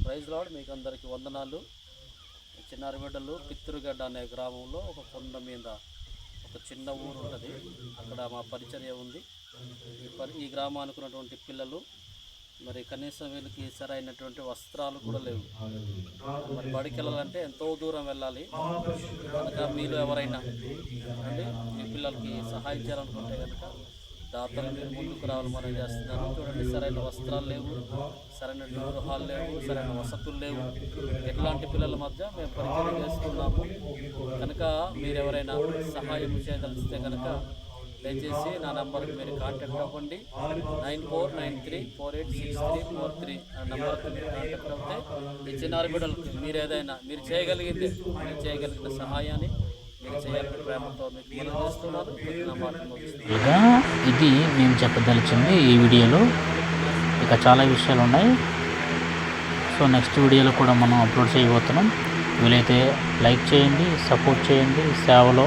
Praise lord, మీకు అందరికీ వందనాలు. చిన్నారిబిడ్డలు పిత్తురుగడ్డ అనే గ్రామంలో ఒక కొండ మీద ఒక చిన్న ఊరు ఉంటుంది. అక్కడ మా పరిచర్య ఉంది. ఈ గ్రామానికి ఉన్నటువంటి పిల్లలు మరి కనీసం వీళ్ళకి సరైనటువంటి వస్త్రాలు కూడా లేవు. మరి బడికి వెళ్ళాలంటే ఎంతో దూరం వెళ్ళాలి. కనుక మీరు ఎవరైనా అంటే మీ పిల్లలకి సహాయం చేయాలనుకుంటే కనుక దాతలు మీరు ముందుకు రావాలి. మనం చేస్తున్నాను. చూడండి, సరైన వస్త్రాలు లేవు, సరైన గృహాలు లేవు, సరైన వసతులు లేవు. ఎట్లాంటి పిల్లల మధ్య మేము పరిచయం చేస్తున్నాము. కనుక మీరు ఎవరైనా సహాయం చేయదలిస్తే కనుక దయచేసి నా నెంబర్కి మీరు కాంటాక్ట్ అవ్వండి. 9493486343 ఆ నెంబర్కి మీరు కాంటాక్ట్ అవుతే ఈ చిన్నారి బిడ్డలకు మీరు ఏదైనా మీరు చేయగలిగిన సహాయాన్ని మీరు చేయాలని ప్రేమతో మీకు మనం చేస్తున్నాను. నా మాటలు ఇది మేము చెప్పదలిచింది ఈ వీడియోలో. ఇక చాలా విషయాలు ఉన్నాయి. సో నెక్స్ట్ వీడియోలో కూడా మనం అప్లోడ్ చేయబోతున్నాం. వీలైతే లైక్ చేయండి, సపోర్ట్ చేయండి. సేవలో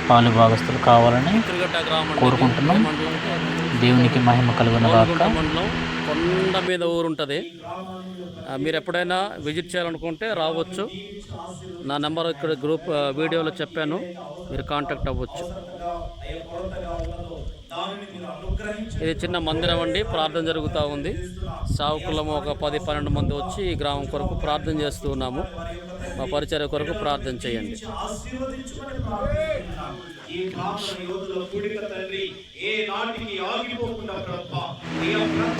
పాలు భాగస్తులు కావాలని కోరుకుంటున్నాం. దేవునికి మహిమ కలుగును గాక. కొండ మీద ఊరు ఉంటుంది. మీరు ఎప్పుడైనా విజిట్ చేయాలనుకుంటే రావచ్చు. నా నెంబర్ ఇక్కడ గ్రూప్ వీడియోలో చెప్పాను, మీరు కాంటాక్ట్ అవ్వచ్చు. ఇది చిన్న మందిరం అండి, ప్రార్థన జరుగుతూ ఉంది. సావుకులము ఒక 10-12 మంది వచ్చి ఈ గ్రామం కొరకు ప్రార్థన చేస్తూ ఉన్నాము. మా పరిచర్య కొరకు ప్రార్థన చేయండి.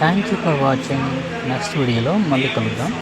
Thank you for watching. Next వీడియోలో మళ్ళీ కలుద్దాం.